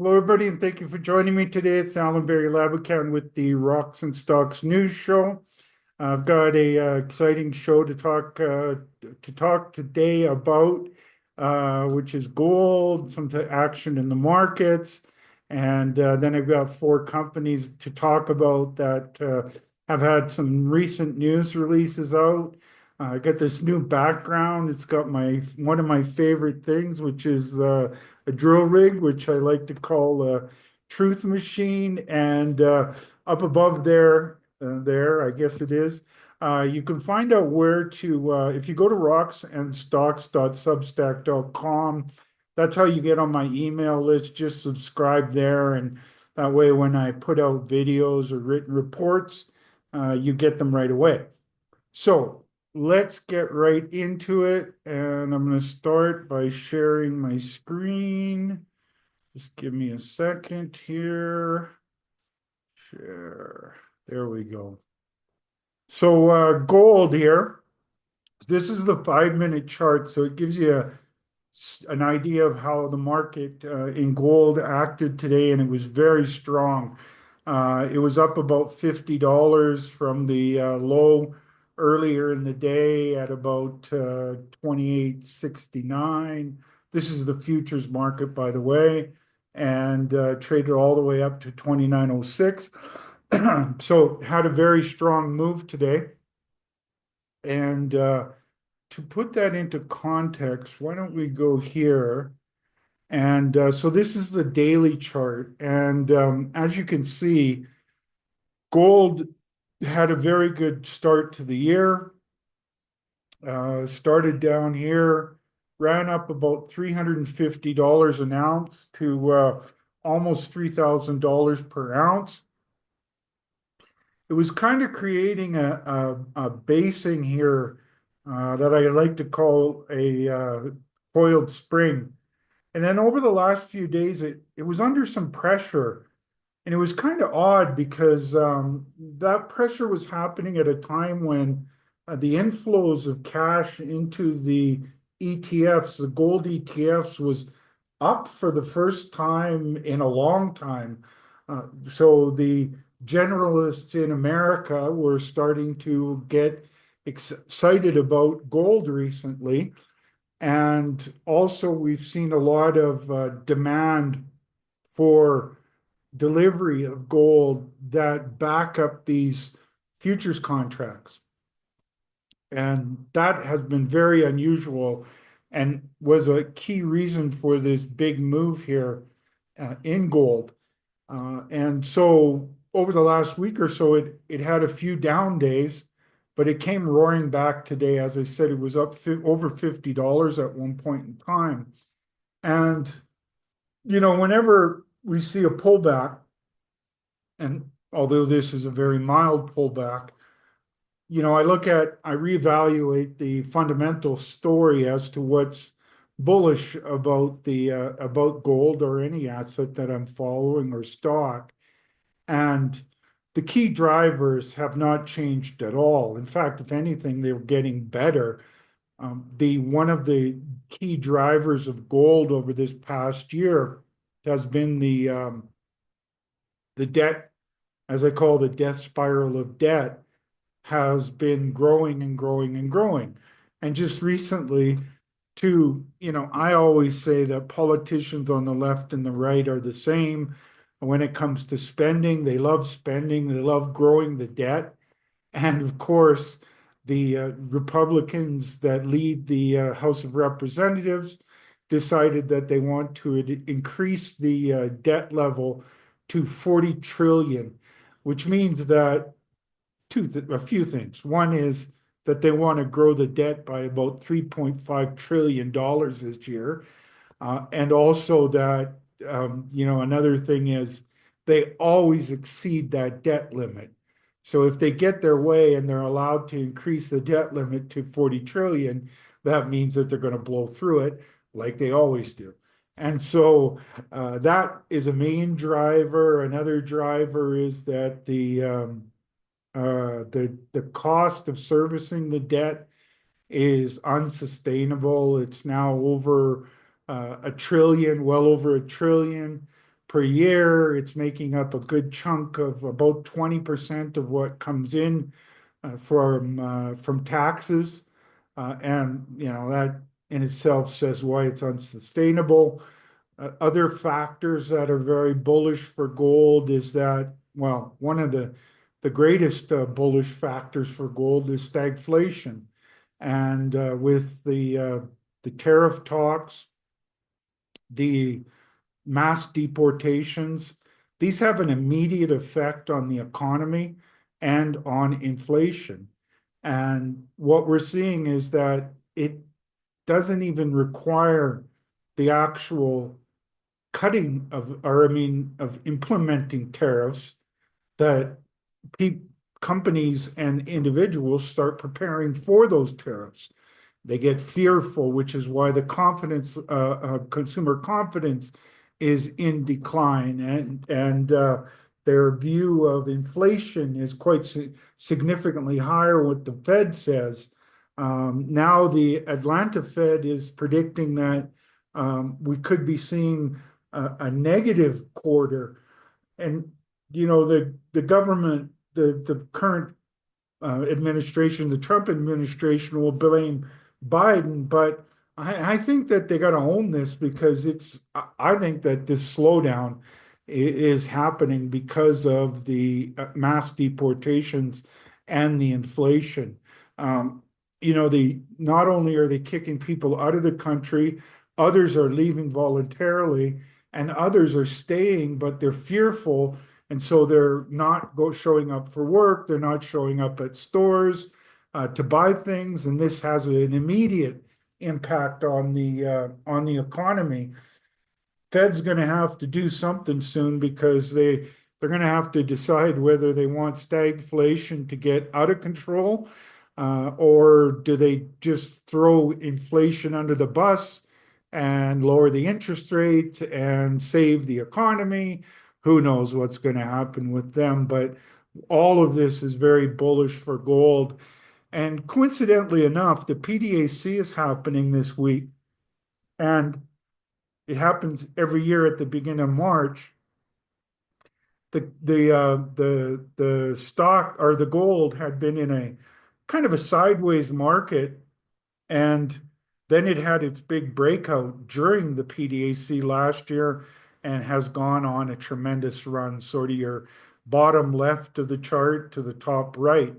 Hello, everybody, and thank you for joining me today. It's Allan Laboucan with the Rocks and Stocks News Show. I've got a exciting show to talk today about, which is gold, some action in the markets, and then I've got four companies to talk about that have had some recent news releases out. I got this new background. It's got my one of my favorite things, which is a drill rig, which I like to call a truth machine, and up above there, I guess it is. You can find out where to, if you go to rocksandstocks.substack.com, that's how you get on my email list. Just subscribe there, and that way, when I put out videos or written reports, you get them right away. So let's get right into it. And I'm going to start by sharing my screen. Just give me a second here. Share. There we go. So gold here. This is the 5-minute chart. So it gives you an idea of how the market in gold acted today, and it was very strong. It was up about $50 from the low earlier in the day at about 28.69. This is the futures market, by the way, and traded all the way up to 29.06. So had a very strong move today. And to put that into context, why don't we go here? And so this is the daily chart. And as you can see, gold had a very good start to the year. Started down here, ran up about $350 an ounce to almost $3,000 per ounce. It was kind of creating a basing here that I like to call a coiled spring. And then over the last few days, it was under some pressure. And it was kind of odd because that pressure was happening at a time when the inflows of cash into the ETFs, the gold ETFs, was up for the first time in a long time. So the generalists in America were starting to get excited about gold recently. And also, we've seen a lot of demand for delivery of gold that back up these futures contracts. And that has been very unusual and was a key reason for this big move here in gold. And so over the last week or so, it had a few down days, but it came roaring back today. As I said, it was up over $50 at one point in time. And, whenever we see a pullback, and although this is a very mild pullback, I reevaluate the fundamental story as to what's bullish about about gold or any asset that I'm following or stock. And the key drivers have not changed at all. In fact, if anything, they're getting better. The one of the key drivers of gold over this past year has been the debt, as I call the death spiral of debt, has been growing and growing and growing. And just recently, too, I always say that politicians on the left and the right are the same. When it comes to spending, they love growing the debt. And of course, the Republicans that lead the House of Representatives decided that they want to increase the debt level to 40 trillion, which means that a few things. One is that they want to grow the debt by about $3.5 trillion this year. And also that, another thing is they always exceed that debt limit. So if they get their way and they're allowed to increase the debt limit to 40 trillion, that means that they're going to blow through it like they always do. And so that is a main driver. Another driver is that the cost of servicing the debt is unsustainable. It's now over a trillion, well over a trillion. per year. It's making up a good chunk of about 20% of what comes in from taxes. And that in itself says why it's unsustainable. Other factors that are very bullish for gold is that, well, one of the greatest bullish factors for gold is stagflation. And with the tariff talks, the mass deportations, these have an immediate effect on the economy and on inflation. And what we're seeing is that it doesn't even require the actual cutting of, or I mean, of implementing tariffs that pe companies and individuals start preparing for those tariffs. They get fearful, which is why the consumer confidence is in decline, and their view of inflation is quite significantly higher. What the Fed says now, the Atlanta Fed is predicting that we could be seeing a negative quarter, and the government, the current administration, the Trump administration will blame Biden, but I think that they got to own this because I think that this slowdown is happening because of the mass deportations and the inflation. Um, not only are they kicking people out of the country, others are leaving voluntarily, and others are staying, but they're fearful, and so they're not showing up for work. They're not showing up at stores to buy things, and this has an immediate impact on the economy. Fed's going to have to do something soon because they're going to have to decide whether they want stagflation to get out of control, or do they just throw inflation under the bus and lower the interest rate and save the economy. Who knows what's going to happen with them? But all of this is very bullish for gold. And coincidentally enough, the PDAC is happening this week, and it happens every year at the beginning of March. The stock, or the gold, had been in a kind of a sideways market, and then it had its big breakout during the PDAC last year and has gone on a tremendous run, sort of your bottom left of the chart to the top right.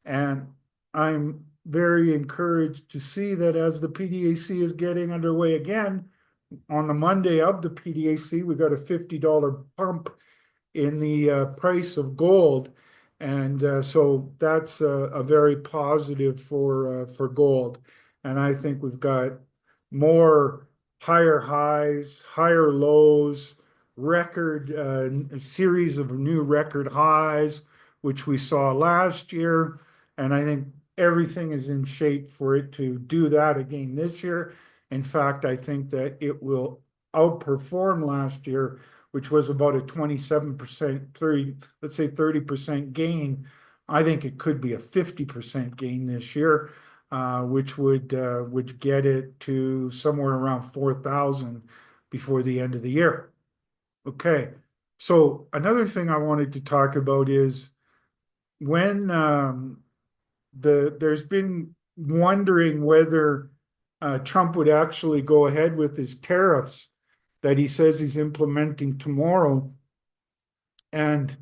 And I'm very encouraged to see that as the PDAC is getting underway again, on the Monday of the PDAC, we got a $50 pump in the price of gold. And so that's a very positive for gold. And I think we've got more higher highs, higher lows, record a series of new record highs, which we saw last year. And I think everything is in shape for it to do that again this year. In fact, I think that it will outperform last year, which was about a 27%, 30, let's say 30% gain. I think it could be a 50% gain this year, which would get it to somewhere around 4,000 before the end of the year. Okay, so another thing I wanted to talk about is when there's been wondering whether Trump would actually go ahead with his tariffs that he says he's implementing tomorrow. And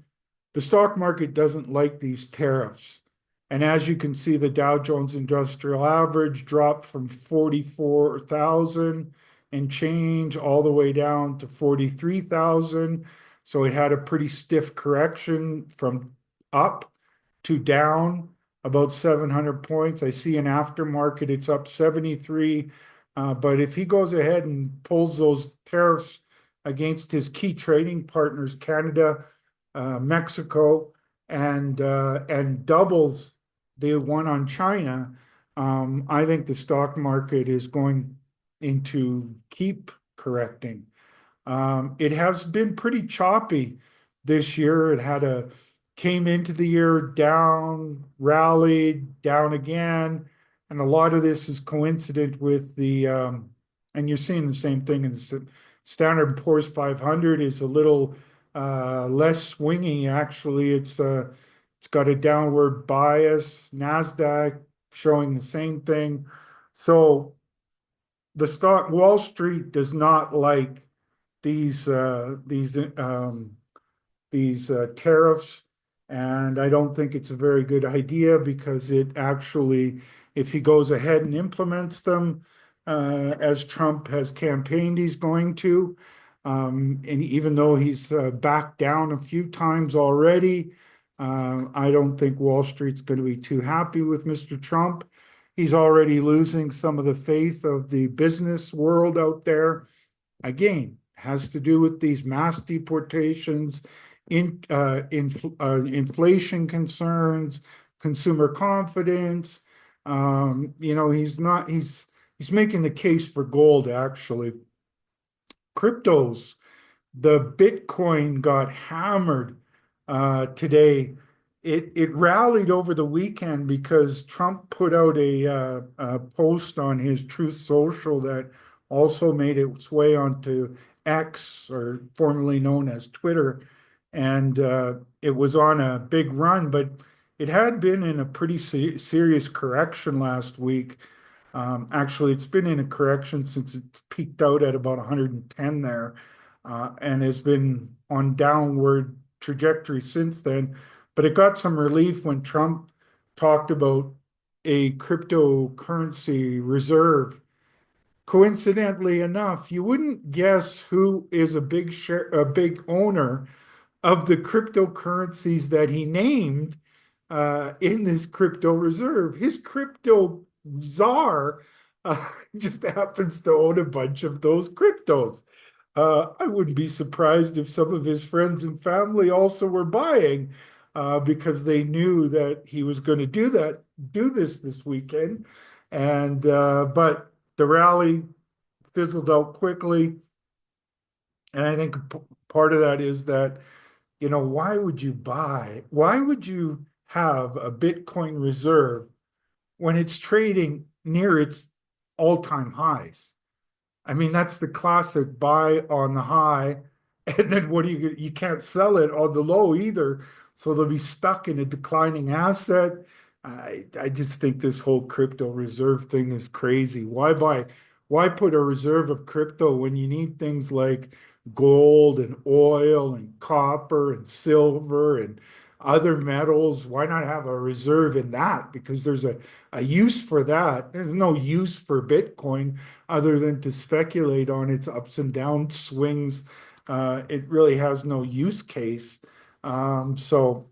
the stock market doesn't like these tariffs. And as you can see, the Dow Jones Industrial Average dropped from 44,000 and change all the way down to 43,000. So it had a pretty stiff correction from up to down about 700 points. I see in aftermarket it's up 73. But if he goes ahead and pulls those tariffs against his key trading partners, Canada, Mexico, and doubles the one on China, I think the stock market is going into keep correcting. It has been pretty choppy this year. Came into the year down, rallied, down again, and a lot of this is coincident with and you're seeing the same thing in Standard and Poor's 500 is a little less swingy. Actually, it's got a downward bias. Nasdaq showing the same thing. So the stock Wall Street does not like these uh, these um, these tariffs. And I don't think it's a very good idea because it actually, if he goes ahead and implements them, as Trump has campaigned he's going to, and even though he's backed down a few times already, I don't think Wall Street's going to be too happy with Mr. Trump. He's already losing some of the faith of the business world out there. Again, has to do with these mass deportations, inflation concerns, consumer confidence. He's making the case for gold, actually. Cryptos, the Bitcoin got hammered today. It rallied over the weekend because Trump put out a post on his Truth Social that also made its way onto X, or formerly known as Twitter, and it was on a big run, but it had been in a pretty serious correction last week. Actually, it's been in a correction since it's peaked out at about 110 there, and has been on downward trajectory since then. But it got some relief when Trump talked about a cryptocurrency reserve. Coincidentally enough, you wouldn't guess who is a big owner of the cryptocurrencies that he named in this crypto reserve. His crypto czar just happens to own a bunch of those cryptos. I wouldn't be surprised if some of his friends and family also were buying because they knew that he was going to do this weekend. And but the rally fizzled out quickly, and I think part of that is that, why would you buy? Why would you have a Bitcoin reserve when it's trading near its all-time highs? I mean, that's the classic buy on the high, and then what do you can't sell it on the low either. So they'll be stuck in a declining asset. I just think this whole crypto reserve thing is crazy. Why put a reserve of crypto when you need things like gold and oil and copper and silver and other metals? Why not have a reserve in that? Because there's a use for that. There's no use for Bitcoin other than to speculate on its ups and down swings. It really has no use case. So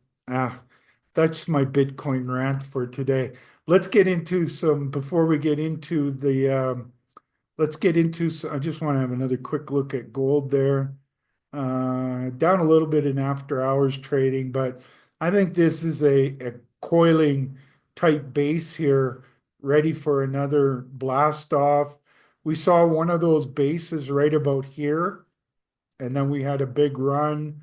that's my Bitcoin rant for today. Let's get into before we get into let's get into, I just want to have another quick look at gold there. Down a little bit in after hours trading, but I think this is a coiling type base here, ready for another blast off. We saw one of those bases right about here, and then we had a big run.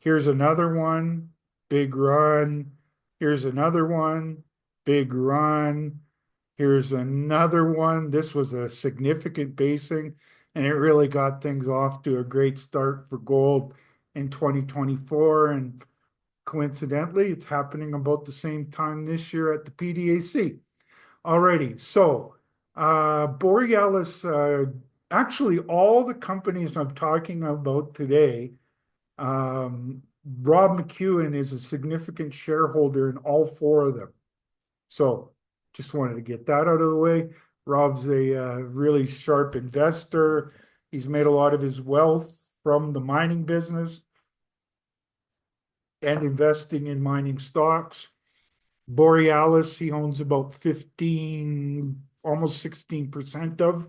Here's another one, big run. Here's another one, big run. Here's another one. This was a significant basing, and it really got things off to a great start for gold in 2024. And coincidentally, it's happening about the same time this year at the PDAC. Alrighty, so Borealis, actually, all the companies I'm talking about today, Rob McEwen is a significant shareholder in all four of them. So just wanted to get that out of the way. Rob's a really sharp investor. He's made a lot of his wealth from the mining business and investing in mining stocks. Borealis, he owns about 15, almost 16% of.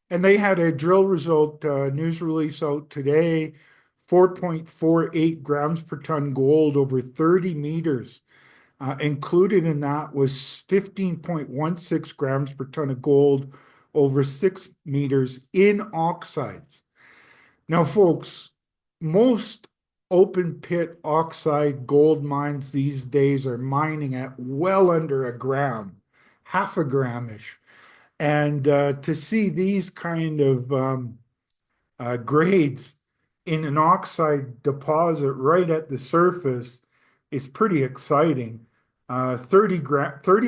And they had a drill result news release out today, 4.48 grams per ton gold over 30 meters. Included in that was 15.16 grams per ton of gold over 6 meters in oxides. Now, folks, most open pit oxide gold mines these days are mining at well under a gram, half a gramish. And to see these kind of grades in an oxide deposit right at the surface is pretty exciting. 30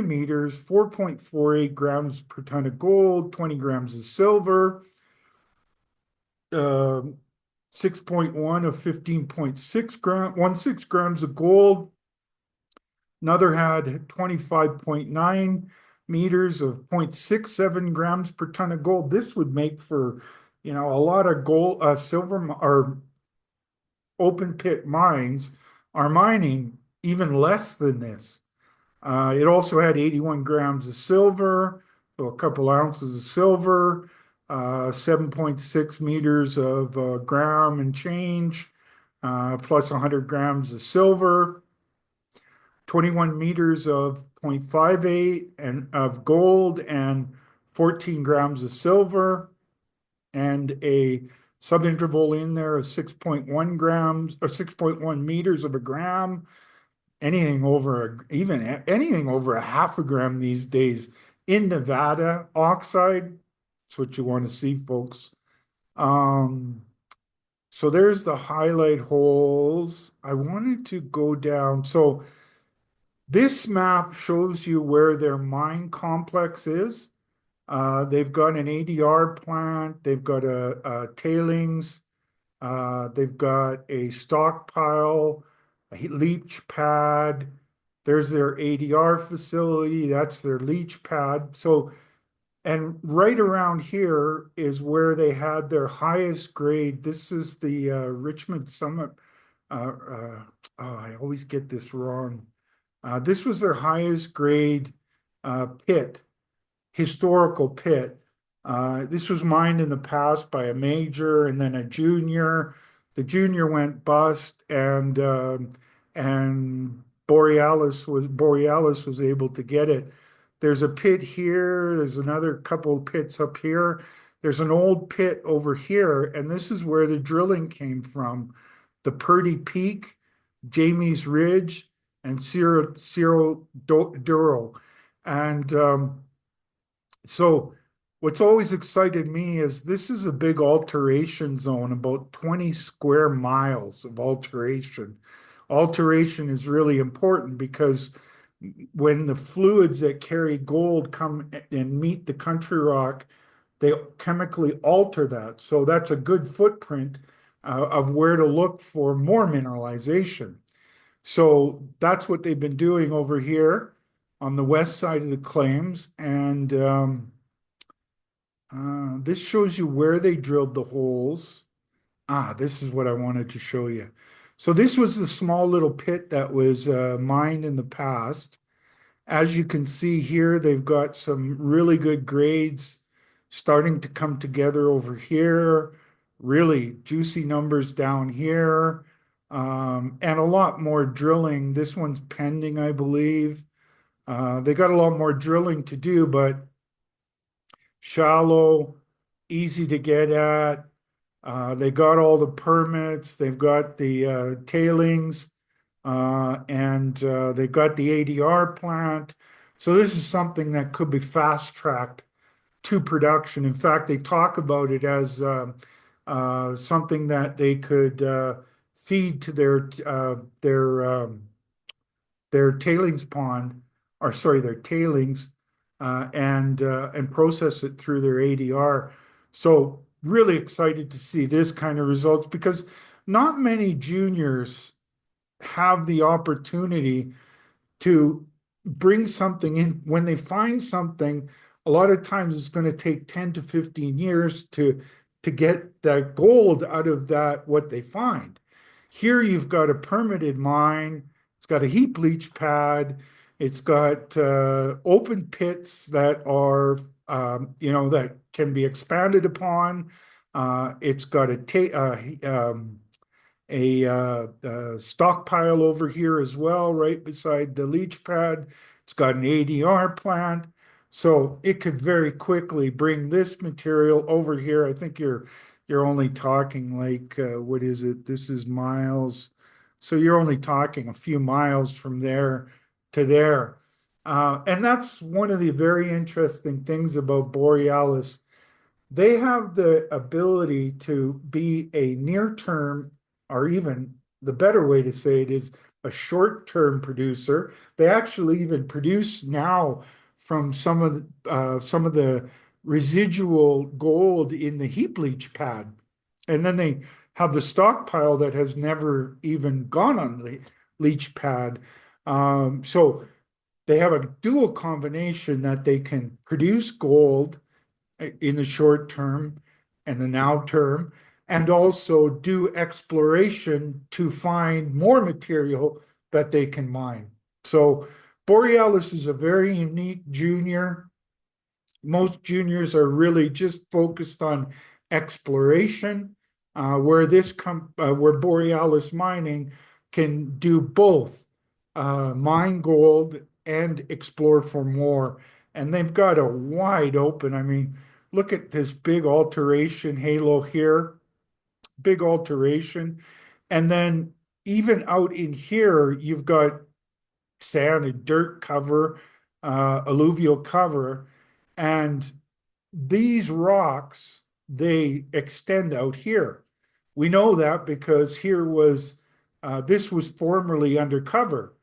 meters, 4.48 grams per ton of gold, 20 grams of silver, uh, 6.1 of 15.6 grams of gold. Another had 25.9 meters of 0.67 grams per ton of gold. This would make for, a lot of gold, silver, or open pit mines are mining even less than this. It also had 81 grams of silver, so a couple ounces of silver, 7.6 meters of gram and change, plus 100 grams of silver, 21 meters of 0.58 and of gold, and 14 grams of silver, and a subinterval in there of 6.1 grams or 6.1 meters of a gram. Even anything over a half a gram these days in Nevada oxide. That's what you want to see, folks. Um, so there's the highlight holes. I wanted to go down. So this map shows you where their mine complex is. They've got an ADR plant, they've got a tailings, they've got a stockpile, a leach pad. There's their ADR facility, that's their leach pad. So, and right around here is where they had their highest grade. This is the Richmond Summit. Oh, I always get this wrong. This was their highest grade pit, historical pit. This was mined in the past by a major and then a junior. The junior went bust, and Borealis was able to get it. There's a pit here. There's another couple of pits up here. There's an old pit over here, and this is where the drilling came from. The Purdy Peak, Jamie's Ridge, and Cerro Duro. And so what's always excited me is this is a big alteration zone, about 20 square miles of alteration. Alteration is really important because when the fluids that carry gold come and meet the country rock, they chemically alter that. So that's a good footprint of where to look for more mineralization. So that's what they've been doing over here on the west side of the claims. And this shows you where they drilled the holes. This is what I wanted to show you. So this was the small little pit that was mined in the past. As you can see here, they've got some really good grades starting to come together over here, really juicy numbers down here, and a lot more drilling. This one's pending, I believe. They got a lot more drilling to do, but shallow, easy to get at. They got all the permits, they've got the tailings, and they've got the ADR plant. So this is something that could be fast-tracked to production. In fact, they talk about it as something that they could feed to their tailings pond, or sorry, their tailings, and process it through their ADR. So really excited to see this kind of results because not many juniors have the opportunity to bring something in. When they find something, a lot of times it's going to take 10 to 15 years to get that gold out of that, what they find. Here you've got a permitted mine, it's got a heap leach pad, it's got open pits that are, that can be expanded upon. It's got a stockpile over here as well, right beside the leach pad. It's got an ADR plant. So it could very quickly bring this material over here. I think you're only talking like what is it? This is miles. So you're only talking a few miles from there to there. And that's one of the very interesting things about Borealis. They have the ability to be a near term, or even the better way to say it is a short term producer. They actually even produce now from some of the residual gold in the heap leach pad, and then they have the stockpile that has never even gone on the leach pad. So they have a dual combination that they can produce gold in the short term and the now term, and also do exploration to find more material that they can mine. So Borealis is a very unique junior. Most juniors are really just focused on exploration, where Borealis Mining can do both, mine gold and explore for more. And they've got a wide open. I mean, look at this big alteration halo here, big alteration. And then even out in here, you've got sand and dirt cover, alluvial cover. And these rocks, they extend out here. We know that because this was formerly undercover.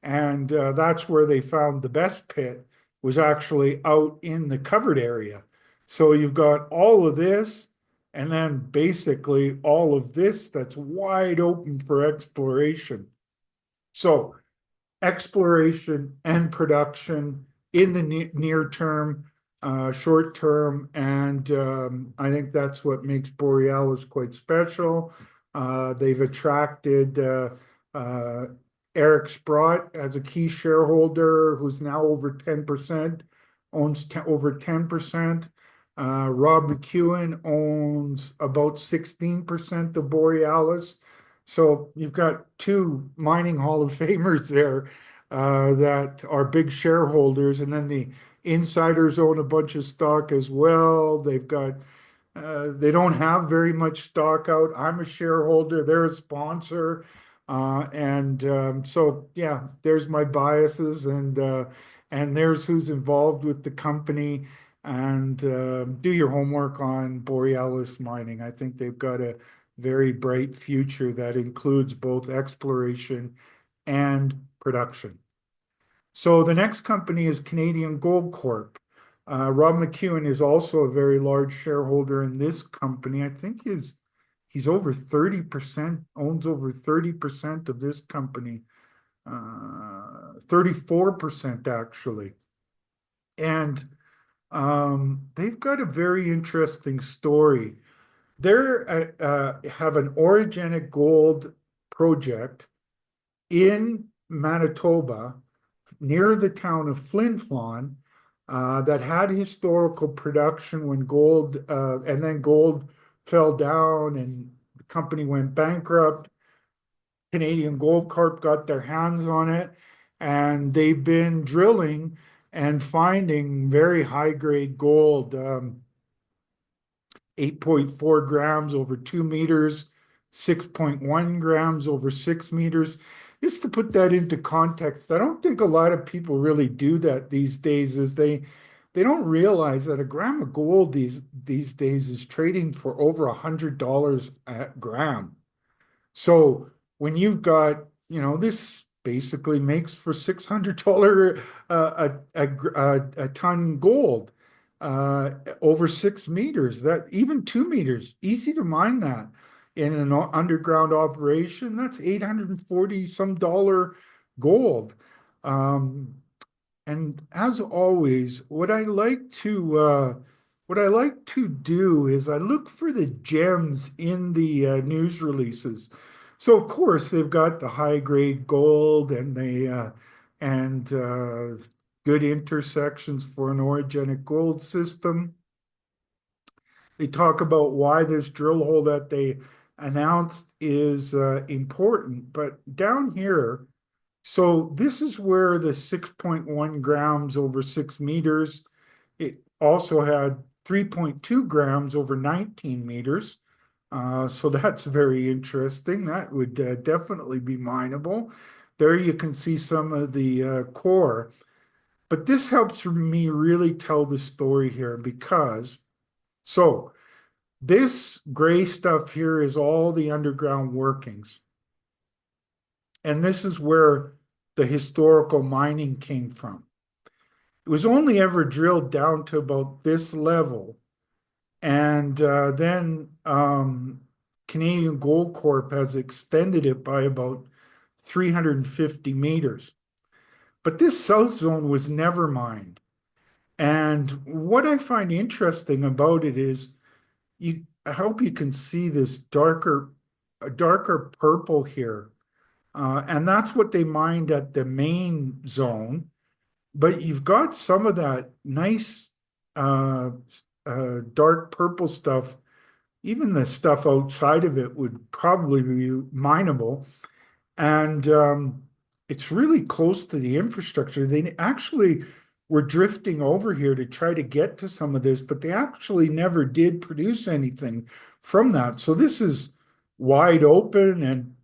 And that's where they found the best pit was actually out in the covered area. So you've got all of this, and then basically all of this that's wide open for exploration. So exploration and production in the near term, short term, and I think that's what makes Borealis quite special. They've attracted Eric Sprott as a key shareholder, who's now over 10%, owns over 10%. Rob McEwen owns about 16% of Borealis. So you've got two mining Hall of Famers there that are big shareholders, and then the insiders own a bunch of stock as well. They don't have very much stock out. I'm a shareholder, they're a sponsor. And so, yeah, there's my biases, and there's who's involved with the company. And do your homework on Borealis Mining. I think they've got a very bright future that includes both exploration and production. So the next company is Canadian Gold Corp. Rob McEwen is also a very large shareholder in this company. I think he's over 30%, owns over 30% of this company, 34% actually. And they've got a very interesting story. They have an orogenic gold project in Manitoba near the town of Flin Flon that had historical production when and then gold fell down and the company went bankrupt. Canadian Gold Corp got their hands on it, and they've been drilling and finding very high grade gold. 8.4 grams over 2 meters, 6.1 grams over 6 meters. Just to put that into context, I don't think a lot of people really do that these days, is they don't realize that a gram of gold these days is trading for over $100 a gram. So when you've got, this basically makes for $600 a ton gold over 6 meters. That even 2 meters, easy to mine that in an underground operation. That's 840 some dollar gold. And as always, what I like to do is I look for the gems in the news releases. So of course they've got the high grade gold and good intersections for an orogenic gold system. They talk about why this drill hole that they announced is important, but down here, so this is where the 6.1 grams over 6 meters. It also had 3.2 grams over 19 meters. So that's very interesting. That would definitely be mineable. There you can see some of the core. But this helps me really tell the story here because So this gray stuff here is all the underground workings. And this is where the historical mining came from. It was only ever drilled down to about this level. And then Canadian Gold Corp has extended it by about 350 meters. But this south zone was never mined. And what I find interesting about it is I hope you can see this darker purple here. And that's what they mined at the main zone. But you've got some of that nice uh, dark purple stuff. Even the stuff outside of it would probably be mineable. And it's really close to the infrastructure. They actually were drifting over here to try to get to some of this, but they actually never did produce anything from that. So this is wide open, and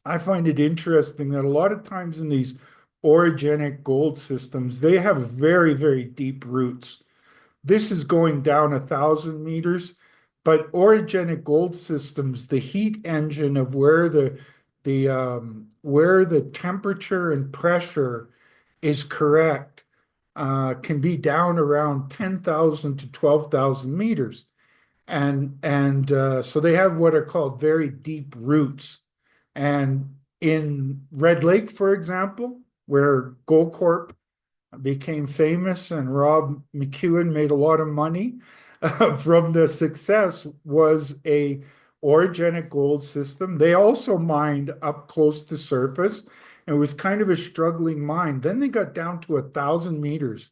I find it interesting that a lot of times in these orogenic gold systems, they have very, very deep roots. This is going down 1,000 meters, but orogenic gold systems, the heat engine of where the temperature and pressure is correct, can be down around 10,000 to 12,000 meters. And so they have what are called very deep roots. And in Red Lake, for example, where Gold Corp became famous and Rob McEwen made a lot of money from the success, was a orogenic gold system. They also mined up close to surface, and it was kind of a struggling mine. Then they got down to 1,000 meters,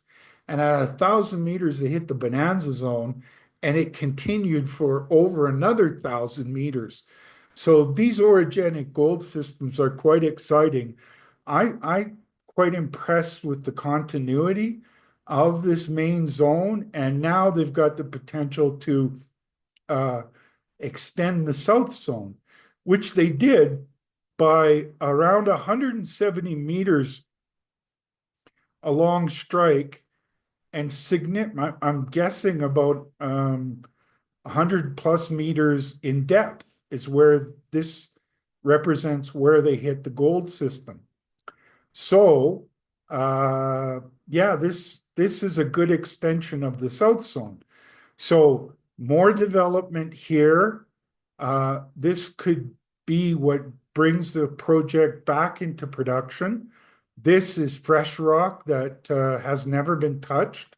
and at 1,000 meters they hit the bonanza zone, and it continued for over another 1,000 meters. So these orogenic gold systems are quite exciting. I quite impressed with the continuity of this main zone, and now they've got the potential to uh, extend the south zone, which they did by around 170 meters along strike, and I'm guessing about 100 plus meters in depth is where this represents where they hit the gold system. So, yeah, this is a good extension of the south zone. So more development here. This could be what brings the project back into production. This is fresh rock that has never been touched.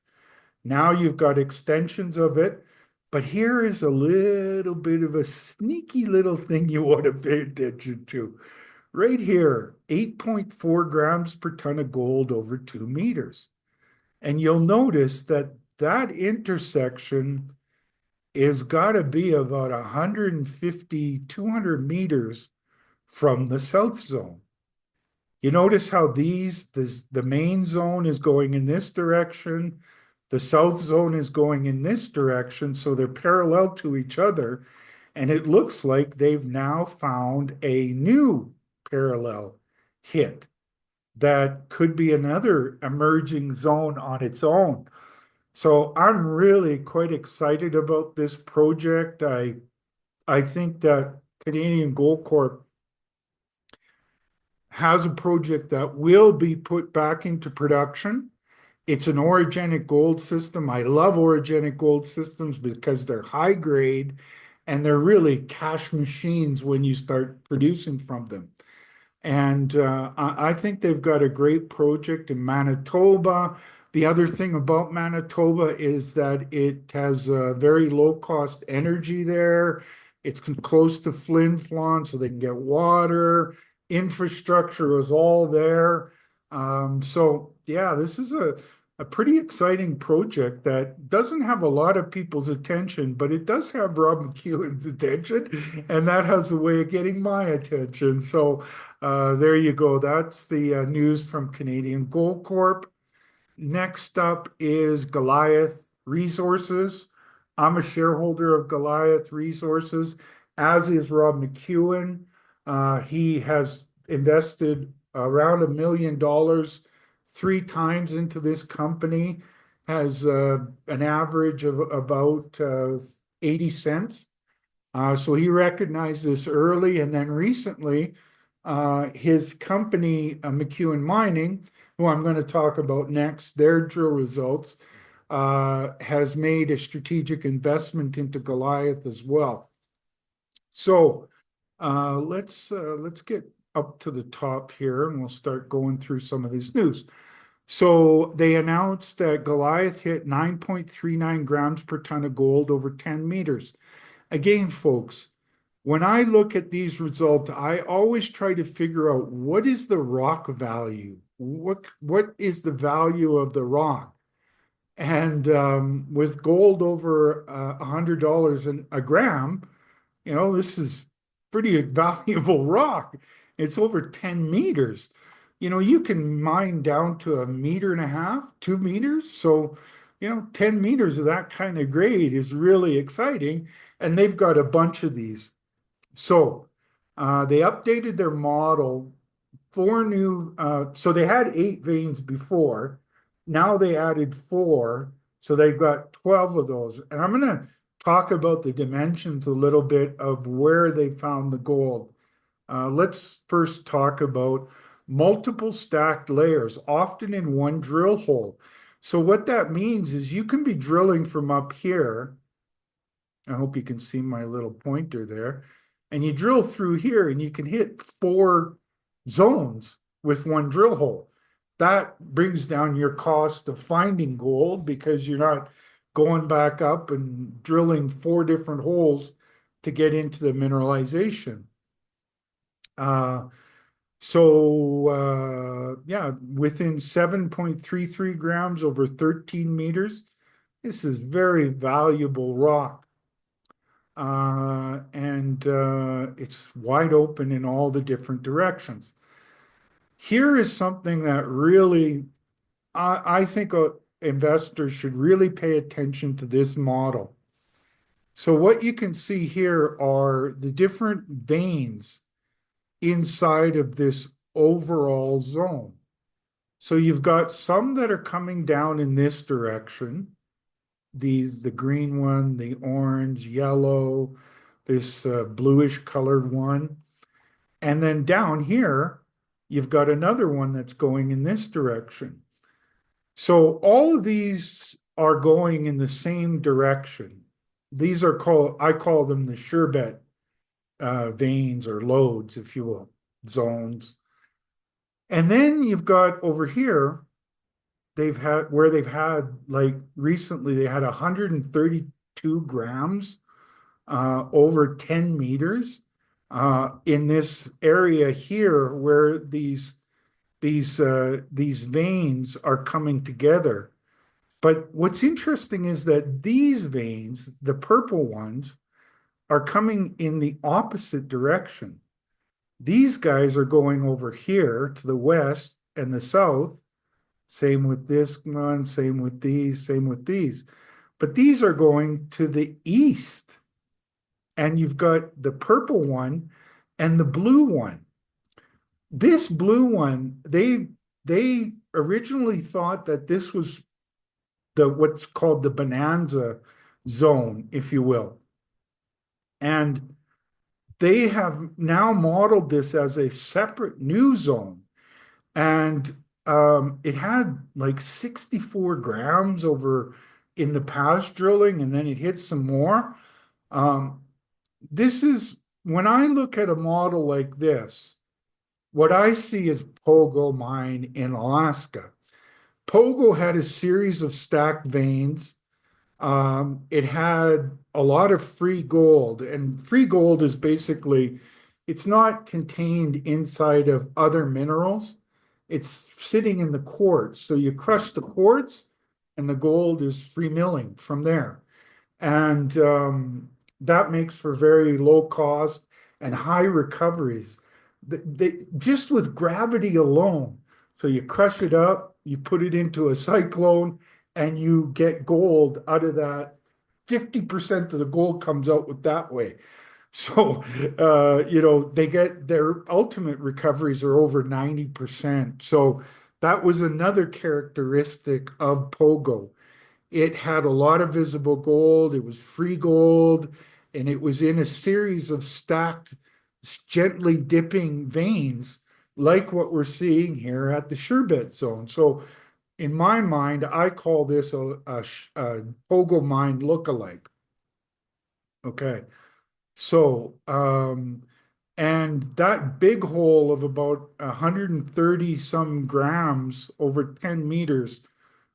Now you've got extensions of it. But here is a little bit of a sneaky little thing you want to pay attention to. Right here, 8.4 grams per ton of gold over 2 meters. And you'll notice that that intersection is got to be about 150, 200 meters from the south zone. You notice how the main zone is going in this direction, the south zone is going in this direction, so they're parallel to each other. And it looks like they've now found a new parallel hit that could be another emerging zone on its own. So I'm really quite excited about this project. I think that Canadian Gold Corp has a project that will be put back into production. It's an orogenic gold system. I love orogenic gold systems because they're high grade and they're really cash machines when you start producing from them. And I think they've got a great project in Manitoba. The other thing about Manitoba is that it has very low cost energy there. It's close to Flin Flon, so they can get water. Infrastructure is all there. So yeah, this is a pretty exciting project that doesn't have a lot of people's attention, but it does have Rob McEwen's attention, and that has a way of getting my attention. So there you go. That's the news from Canadian Gold Corp. Next up is Goliath Resources. I'm a shareholder of Goliath Resources, as is Rob McEwen. He has invested around $1 million 3 times into this company. has an average of about 80 cents. So he recognized this early, and then recently, his company, McEwen Mining, who I'm going to talk about next, their drill results, has made a strategic investment into Goliath as well. So let's get up to the top here, and we'll start going through some of these news. So they announced that Goliath hit 9.39 grams per ton of gold over 10 meters. Again, folks, when I look at these results, I always try to figure out what is the rock value? What is the value of the rock? And with gold over $100 a gram, this is pretty valuable rock. It's over 10 meters. You can mine down to 1.5 meters, 2 meters. So, 10 meters of that kind of grade is really exciting. And they've got a bunch of these. So they updated their model, so they had 8 veins before. Now they added four. So they've got 12 of those. And I'm going to talk about the dimensions a little bit of where they found the gold. Let's first talk about multiple stacked layers, often in one drill hole. So what that means is you can be drilling from up here. I hope you can see my little pointer there. And you drill through here and you can hit 4 zones with one drill hole. That brings down your cost of finding gold because you're not going back up and drilling 4 different holes to get into the mineralization. Yeah, within 7.33 grams over 13 meters, this is very valuable rock. And it's wide open in all the different directions. Here is something that really, I think investors should really pay attention to this model. So what you can see here are the different veins inside of this overall zone. So you've got some that are coming down in this direction. The green one, the orange, yellow, this bluish colored one. And then down here, you've got another one that's going in this direction. So all of these are going in the same direction. These are I call them the sherbet veins or lodes, if you will, zones. And then you've got over here, they've had like recently they had 132 grams over 10 meters in this area here where these veins are coming together. But what's interesting is that these veins, the purple ones, are coming in the opposite direction. These guys are going over here to the west and the south. Same with this one, same with these, same with these. But these are going to the east. And you've got the purple one and the blue one. This blue one, they originally thought that this was what's called the bonanza zone, if you will. And they have now modeled this as a separate new zone. And it had like 64 grams over in the past drilling, and then it hit some more. This is when I look at a model like this, what I see is Pogo Mine in Alaska. Pogo had a series of stacked veins. It had a lot of free gold, and free gold is basically, it's not contained inside of other minerals. It's sitting in the quartz. So you crush the quartz and the gold is free milling from there. And that makes for very low cost and high recoveries. Just with gravity alone. So you crush it up, you put it into a cyclone, and you get gold out of that. 50% of the gold comes out with that way. So, they get their ultimate recoveries are over 90%. So that was another characteristic of Pogo. It had a lot of visible gold. It was free gold, and it was in a series of stacked, gently dipping veins, like what we're seeing here at the Sherbet Zone. So, in my mind, I call this a Pogo mine lookalike. Okay. So, and that big hole of about 130 some grams over 10 meters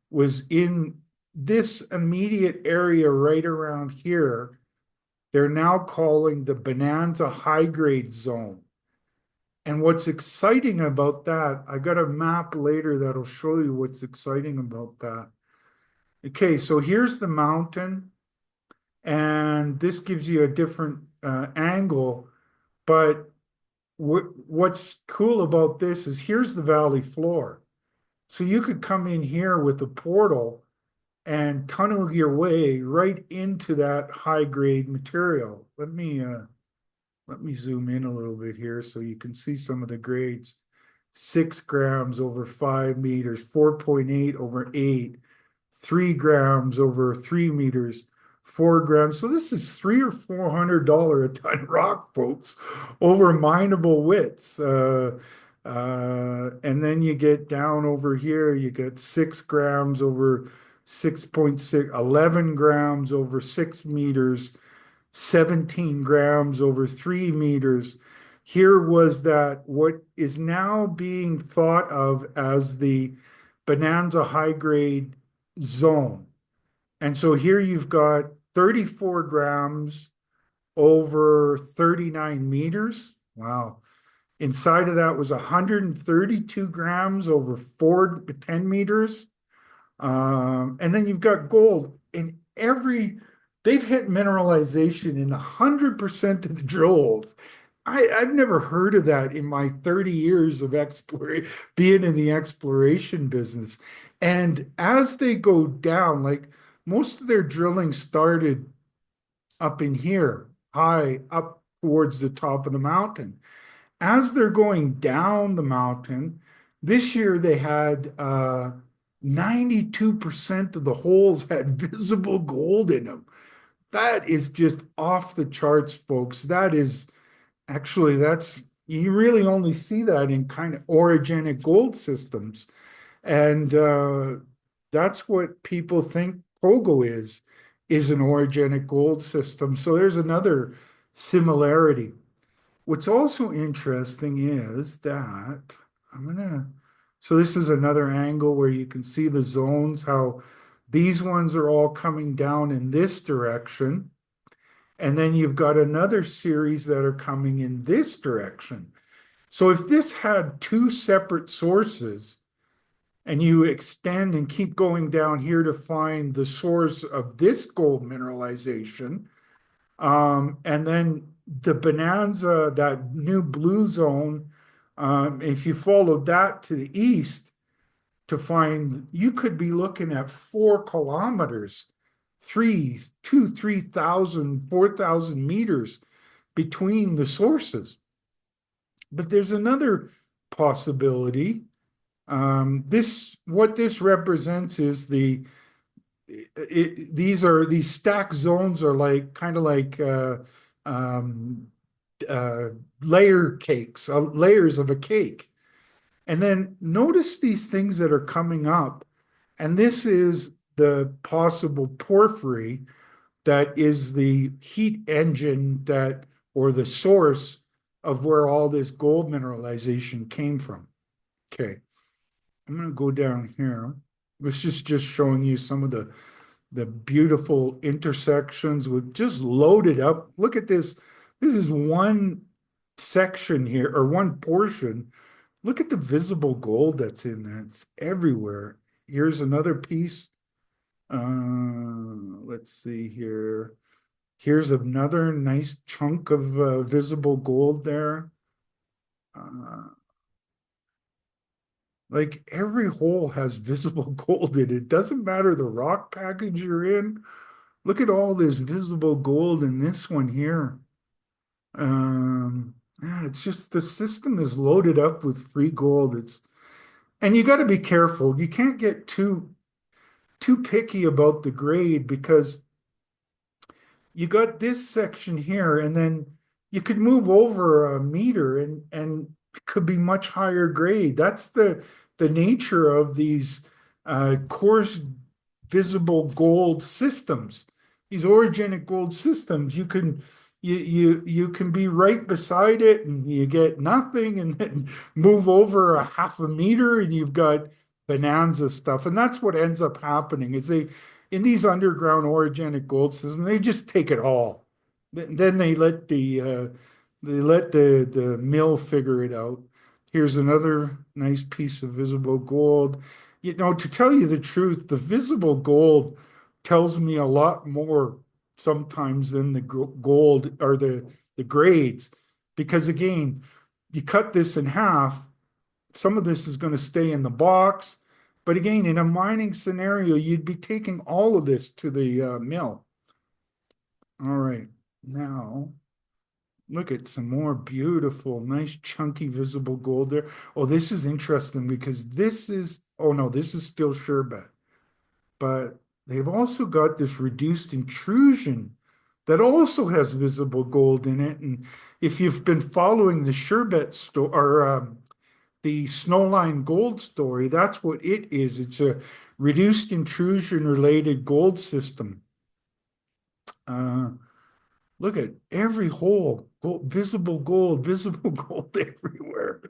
was in this immediate area right around here. They're now calling the Bonanza high grade zone. And what's exciting about that, I got a map later that'll show you what's exciting about that. Okay, so here's the mountain, and this gives you a different angle. But what's cool about this is here's the valley floor. So you could come in here with a portal and tunnel your way right into that high grade material. Let me zoom in a little bit here so you can see some of the grades. 6 grams over 5 meters, 4.8 over 8, 3 grams over 3 meters, 4 grams. So this is $300 or $400 a ton rock, folks, over mineable widths. And then you get down over here, you get 6 grams over 6.6, 11 grams over 6 meters, 17 grams over 3 meters. Here was that what is now being thought of as the Bonanza high grade zone. And so here you've got 34 grams over 39 meters. Wow. Inside of that was 132 grams over 10 meters. And then you've got gold in they've hit mineralization in 100% of the drill holes. I've never heard of that in my 30 years of being in the exploration business. And as they go down, like most of their drilling started up in here, high up towards the top of the mountain. As they're going down the mountain, this year they had 92% of the holes had visible gold in them. That is just off the charts, folks. You really only see that in kind of orogenic gold systems. And that's what people think Pogo is an orogenic gold system. So there's another similarity. What's also interesting is that I'm gonna, so this is another angle where you can see the zones, how these ones are all coming down in this direction. And then you've got another series that are coming in this direction. So if this had two separate sources and you extend and keep going down here to find the source of this gold mineralization, and then the Bonanza, that new blue zone, if you followed that to the east to find, you could be looking at 4 kilometers, 3,000, 4,000 meters between the sources. But there's another possibility. What this represents is these stack zones are like kind of like um, layer cakes, layers of a cake. And then notice these things that are coming up. And this is the possible porphyry that is the heat engine or the source of where all this gold mineralization came from. Okay, I'm going to go down here. This is just showing you some of the beautiful intersections with just loaded up. Look at this. This is one section here or one portion. Look at the visible gold that's in that. It's everywhere. Here's another piece. Let's see here. Here's another nice chunk of visible gold there. Like every hole has visible gold in it. It doesn't matter the rock package you're in. Look at all this visible gold in this one here. Yeah, it's just the system is loaded up with free gold. And you got to be careful. You can't get too picky about the grade because you got this section here, and then you could move over a meter and it could be much higher grade. That's the nature of these coarse visible gold systems, these orogenic gold systems. You can be right beside it and you get nothing, and then move over a half a meter and you've got bonanza stuff. And that's what ends up happening is they in these underground orogenic gold systems, they just take it all. Then they let the mill figure it out. Here's another nice piece of visible gold. You know, to tell you the truth, the visible gold tells me a lot more sometimes than the gold or the grades, because again, you cut this in half, some of this is going to stay in the box. But again, in a mining scenario, you'd be taking all of this to the mill. All right, now look at some more beautiful, nice, chunky, visible gold there. Oh, this is interesting because this is, oh no, this is still sherbet. But they've also got this reduced intrusion that also has visible gold in it. And if you've been following the sherbet store or the Snowline gold story, that's what it is. It's a reduced intrusion related gold system. Uh, Look at every hole, visible gold, visible gold everywhere.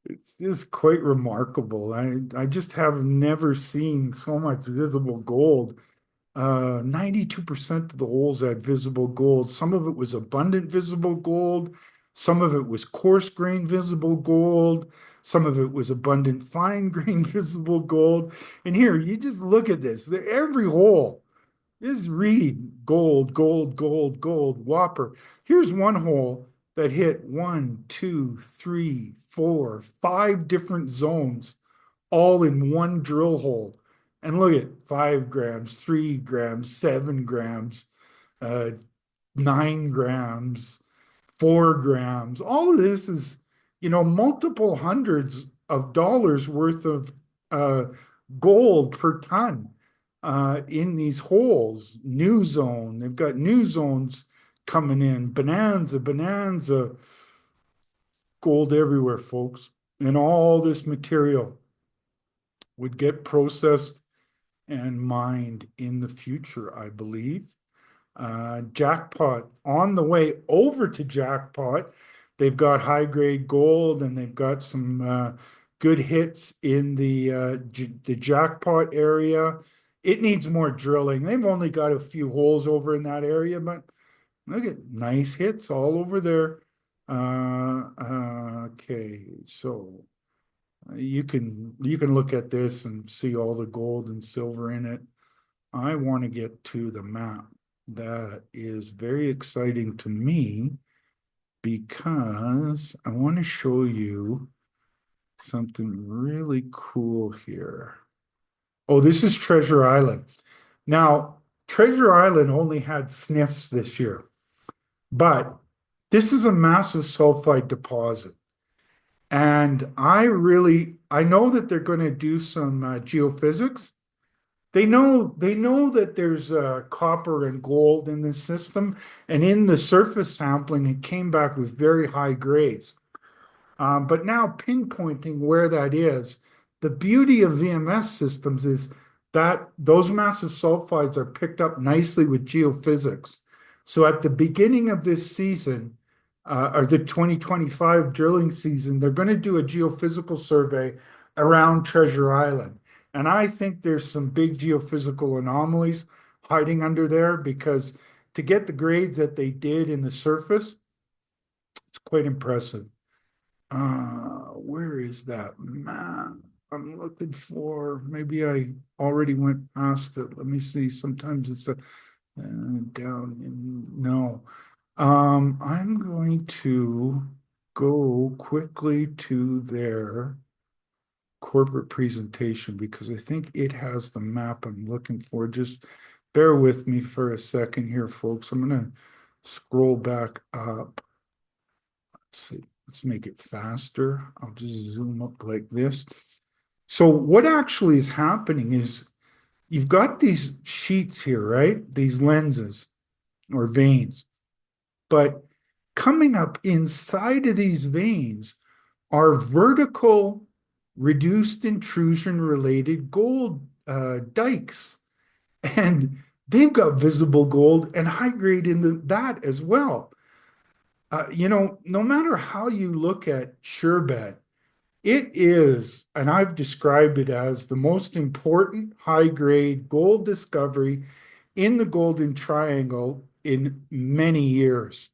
It's just quite remarkable. I just have never seen so much visible gold. 92% of the holes had visible gold. Some of it was abundant visible gold. Some of it was coarse grain visible gold. Some of it was abundant fine grain visible gold. And here, you just look at this. Every hole, just read gold, gold, gold, gold, whopper. Here's one hole that hit one, two, three, four, five different zones all in one drill hole. And look at 5 grams, 3 grams, 7 grams, uh, 9 grams, 4 grams. All of this is, multiple hundreds of dollars worth of uh, gold per ton in these holes. New zone, they've got new zones coming in. Bonanza, bonanza, gold everywhere, folks. And all this material would get processed and mined in the future, I believe. Jackpot on the way over to Jackpot. They've got high grade gold and they've got some good hits in the Jackpot area. It needs more drilling. They've only got a few holes over in that area, but look at nice hits all over there. Okay, so you can look at this and see all the gold and silver in it. I want to get to the map. That is very exciting to me because I want to show you something really cool here. Oh, this is Treasure Island. Now, Treasure Island only had sniffs this year, but this is a massive sulfide deposit. And I know that they're going to do some geophysics. They know that there's copper and gold in this system, and in the surface sampling, it came back with very high grades. But now pinpointing where that is, the beauty of VMS systems is that those massive sulfides are picked up nicely with geophysics. So at the beginning of this season, or the 2025 drilling season, they're going to do a geophysical survey around Treasure Island. And I think there's some big geophysical anomalies hiding under there because to get the grades that they did in the surface, it's quite impressive. Where is that map? I'm looking for, maybe I already went past it. Let me see. Sometimes it's down in, no. I'm going to go quickly to their corporate presentation because I think it has the map I'm looking for. Just bear with me for a second here, folks. I'm going to scroll back up. Let's see. Let's make it faster. I'll just zoom up like this. So what actually is happening is, you've got these sheets here, right? These lenses or veins, but coming up inside of these veins are vertical reduced intrusion related gold dikes. And they've got visible gold and high grade in that as well. No matter how you look at Sherbet, it is, and I've described it as the most important high grade gold discovery in the Golden Triangle in many years,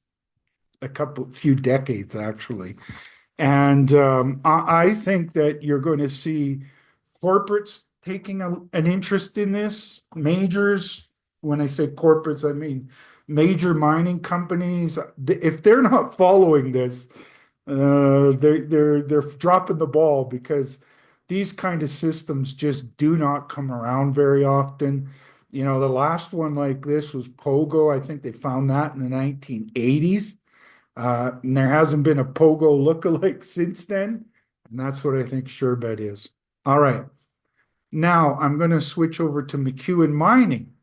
few decades actually. And I think that you're going to see corporates taking an interest in this, majors. When I say corporates, I mean major mining companies. If they're not following this, they're dropping the ball because these kind of systems just do not come around very often. The last one like this was Pogo. I think they found that in the 1980s. And there hasn't been a Pogo lookalike since then. And that's what I think Sherbet is. All right. Now I'm going to switch over to McEwen Mining.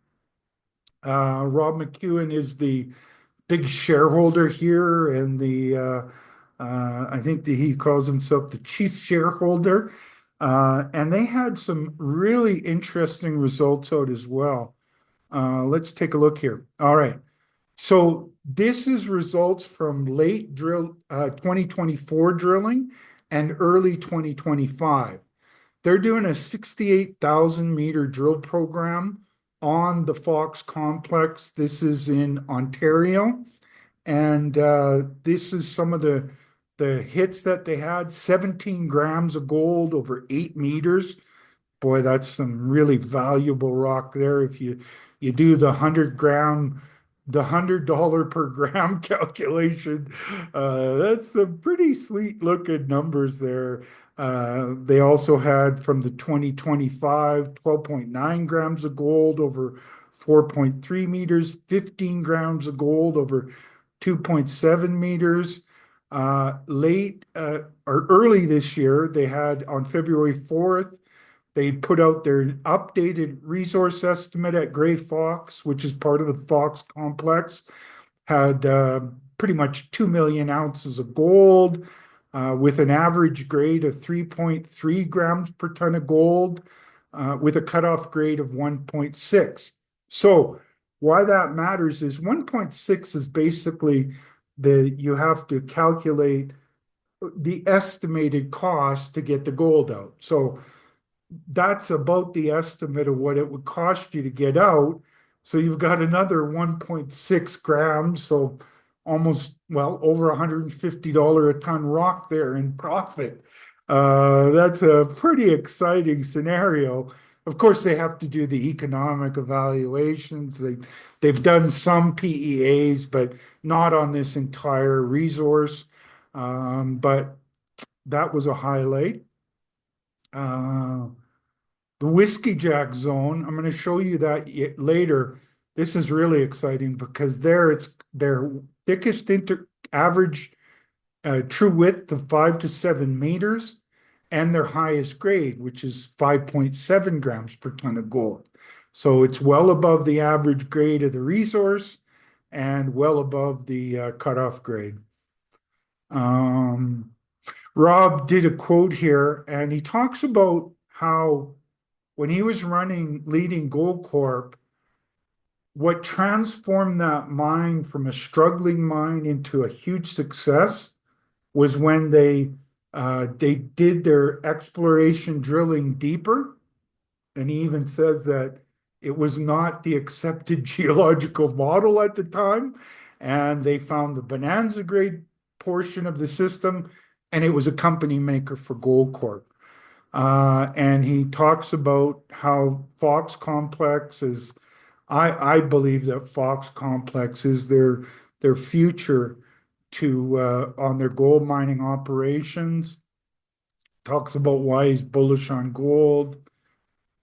Rob McEwen is the big shareholder here, and I think that he calls himself the chief shareholder. And they had some really interesting results out as well. Let's take a look here. All right. So this is results from late 2024 drilling and early 2025. They're doing a 68,000 meter drill program on the Fox complex. This is in Ontario. And this is some of the hits that they had: 17 grams of gold over 8 meters. Boy, that's some really valuable rock there. If you do the 100 gram, the $100 per gram calculation, that's some pretty sweet looking numbers there. They also had from the 2025 12.9 grams of gold over 4.3 meters, 15 grams of gold over 2.7 meters. Late or early this year, they had on February 4th, they put out their updated resource estimate at Grey Fox, which is part of the Fox complex, had pretty much 2 million ounces of gold with an average grade of 3.3 grams per ton of gold with a cutoff grade of 1.6. So why that matters is 1.6 is basically you have to calculate the estimated cost to get the gold out. So that's about the estimate of what it would cost you to get out. So you've got another 1.6 grams, so almost, well, over $150 a ton rock there in profit. That's a pretty exciting scenario. Of course, they have to do the economic evaluations. They've done some PEAs, but not on this entire resource. But that was a highlight. Uh, the Whiskey Jack zone, I'm going to show you that later. This is really exciting because it's their thickest average true width of 5 to 7 meters and their highest grade, which is 5.7 grams per ton of gold. So it's well above the average grade of the resource and well above the cutoff grade. Rob did a quote here, and he talks about how when he was leading Gold Corp, what transformed that mine from a struggling mine into a huge success was when they did their exploration drilling deeper. And he even says that it was not the accepted geological model at the time. And they found the Bonanza grade portion of the system, and it was a company maker for Gold Corp. And he talks about how Fox Complex is, I believe that Fox Complex is their future on their gold mining operations. Talks about why he's bullish on gold.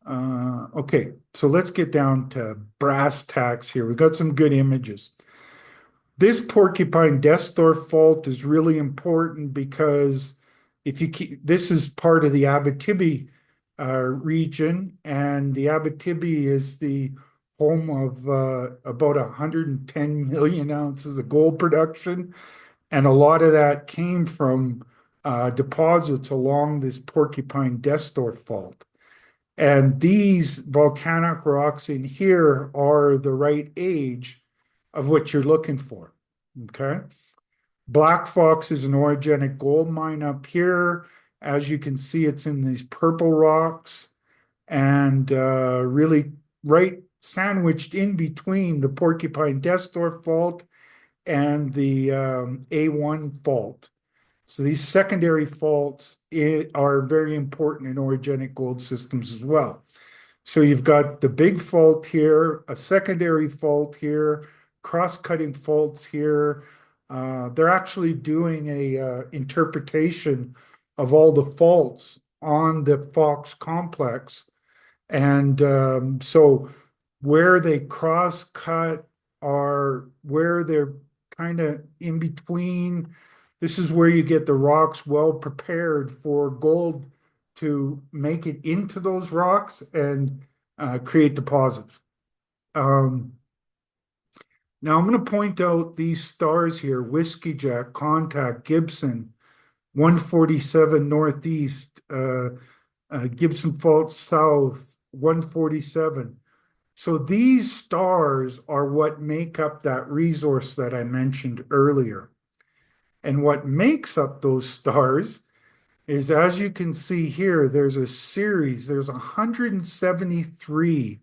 Okay, so let's get down to brass tacks here. We got some good images. This Porcupine Destor fault is really important because this is part of the Abitibi region, and the Abitibi is the home of about 110 million ounces of gold production, and a lot of that came from deposits along this Porcupine-Destor fault. And these volcanic rocks in here are the right age of what you're looking for. Okay. Black Fox is an orogenic gold mine up here. As you can see, it's in these purple rocks and really right sandwiched in between the Porcupine-Destor fault and the A1 fault. So these secondary faults are very important in orogenic gold systems as well. So you've got the big fault here, a secondary fault here, cross-cutting faults here. They're actually doing a interpretation of all the faults on the Fox complex. And so where they cross-cut are where they're kind of in between. This is where you get the rocks well prepared for gold to make it into those rocks and create deposits. Now I'm going to point out these stars here: Whiskey Jack, Contact, Gibson, 147 Northeast, Gibson Fault South, 147. So these stars are what make up that resource that I mentioned earlier. And what makes up those stars is, as you can see here, there's 173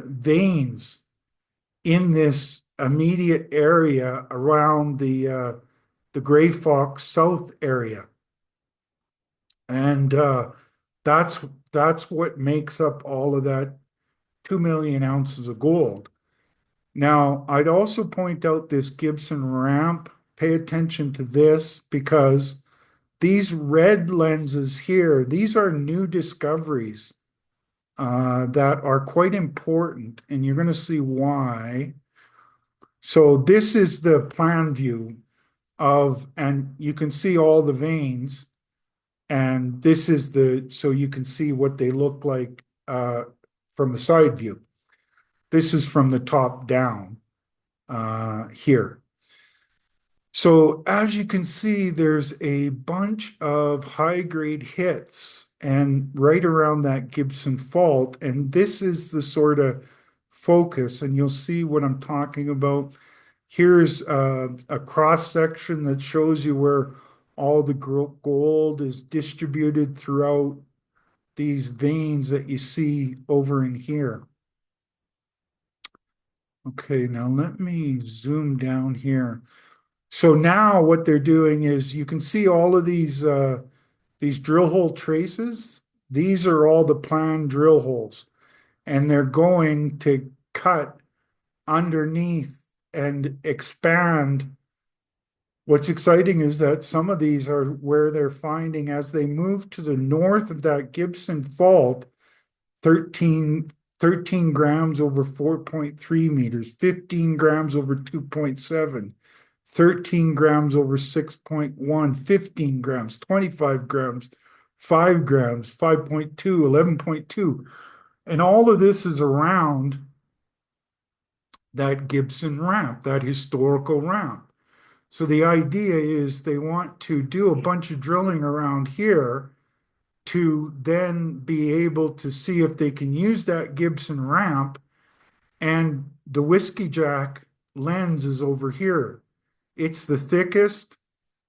veins in this immediate area around the Gray Fox South area. And that's what makes up all of that 2 million ounces of gold. Now, I'd also point out this Gibson ramp. Pay attention to this, because these red lenses here, these are new discoveries that are quite important, and you're going to see why. So this is the plan view of, and you can see all the veins, and this is so you can see what they look like from the side view. This is from the top down here. So as you can see, there's a bunch of high-grade hits and right around that Gibson fault, and this is the sort of focus, and you'll see what I'm talking about. Here's a cross-section that shows you where all the gold is distributed throughout these veins that you see over in here. Okay, now let me zoom down here. So now what they're doing is, you can see all of these drill hole traces. These are all the planned drill holes, and they're going to cut underneath and expand. What's exciting is that some of these are where they're finding, as they move to the north of that Gibson fault, 13 grams over 4.3 meters, 15 grams over 2.7, 13 grams over 6.1, 15 grams, 25 grams, 5 grams, 5.2, 11.2. And all of this is around that Gibson ramp, that historical ramp. So the idea is they want to do a bunch of drilling around here to then be able to see if they can use that Gibson ramp. And the Whiskey Jack lens is over here. It's the thickest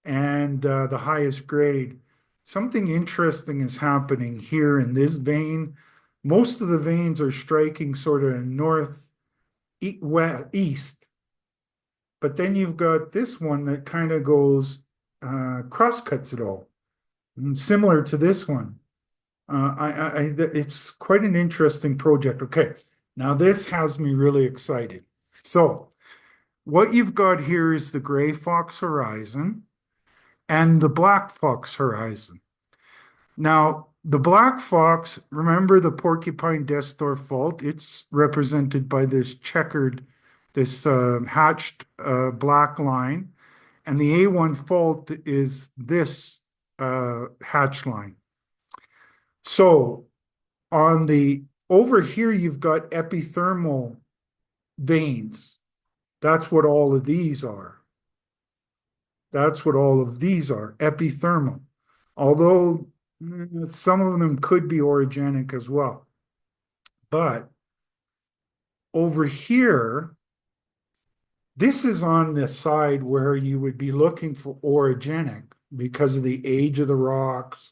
and the highest grade. Something interesting is happening here in this vein. Most of the veins are striking sort of north, east, but then you've got this one that kind of goes cross-cuts it all, similar to this one. It's quite an interesting project. Okay, now this has me really excited. So what you've got here is the Gray Fox horizon and the Black Fox horizon. Now, the Black Fox, remember the Porcupine-Destor fault? It's represented by this checkered, this hatched black line. And the A1 fault is this hatch line. So on the over here, you've got epithermal veins. That's what all of these are. That's what all of these are, epithermal. Although some of them could be orogenic as well. But over here, this is on the side where you would be looking for orogenic because of the age of the rocks.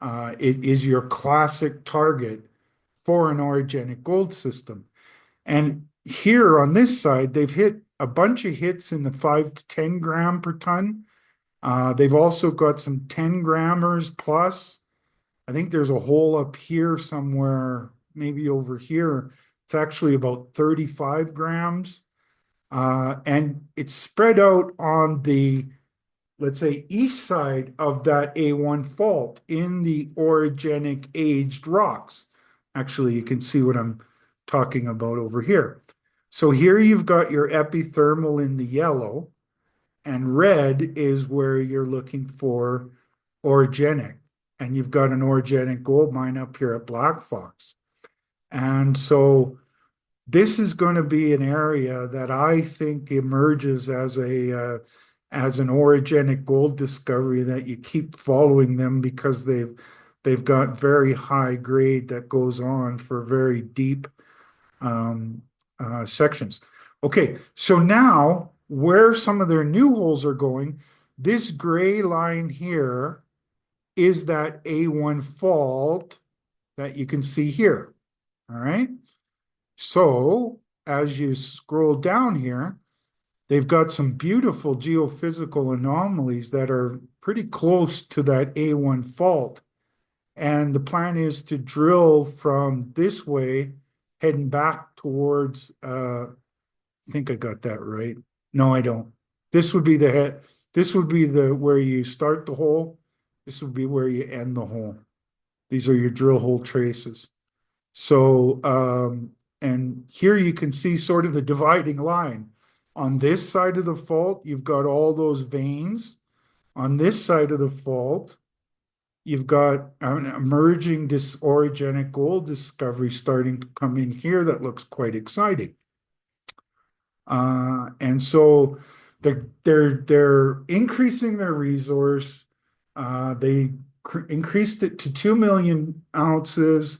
It is your classic target for an orogenic gold system. And here on this side, they've hit a bunch of hits in the 5 to 10 gram per ton. They've also got some 10 grammers plus. I think there's a hole up here somewhere, maybe over here. It's actually about 35 grams. And it's spread out on the, let's say, east side of that A1 fault in the orogenic aged rocks. Actually, you can see what I'm talking about over here. So here you've got your epithermal in the yellow, and red is where you're looking for orogenic. And you've got an orogenic gold mine up here at Black Fox. And so this is going to be an area that I think emerges as a as an orogenic gold discovery that you keep following them because they've got very high grade that goes on for very deep sections. Okay, so now where some of their new holes are going, this gray line here is that A1 fault that you can see here. All right. So as you scroll down here, they've got some beautiful geophysical anomalies that are pretty close to that A1 fault. And the plan is to drill from this way, heading back towards, I think I got that right. No, I don't. This would be the head. This would be the where you start the hole. This would be where you end the hole. These are your drill hole traces. So, and here you can see sort of the dividing line. On this side of the fault, you've got all those veins. On this side of the fault, you've got an emerging orogenic gold discovery starting to come in here that looks quite exciting. And so they're increasing their resource. They increased it to 2 million ounces.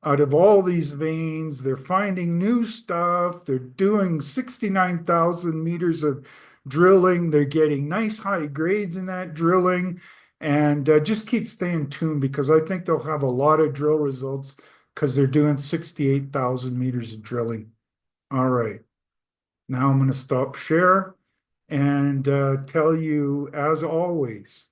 Out of all these veins, they're finding new stuff. They're doing 69,000 meters of drilling. They're getting nice high grades in that drilling. And just keep staying tuned because I think they'll have a lot of drill results because they're doing 68,000 meters of drilling. All right. Now I'm going to stop share and tell you, as always,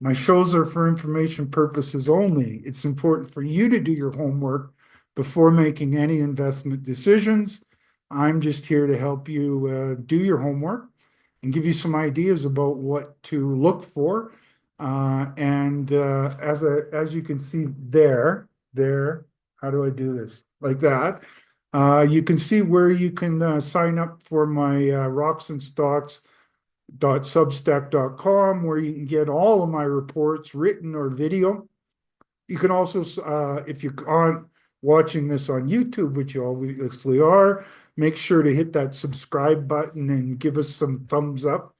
my shows are for information purposes only. It's important for you to do your homework before making any investment decisions. I'm just here to help you do your homework and give you some ideas about what to look for. As you can see there, how do I do this? Like that. You can see where you can sign up for my Rocks and Stocks .substack.com, where you can get all of my reports, written or video. You can also, if you aren't watching this on YouTube, which you obviously are, make sure to hit that subscribe button and give us some thumbs up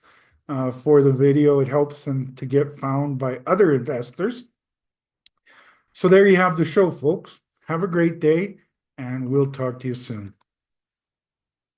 for the video. It helps them to get found by other investors. So there you have the show, folks. Have a great day, and we'll talk to you soon.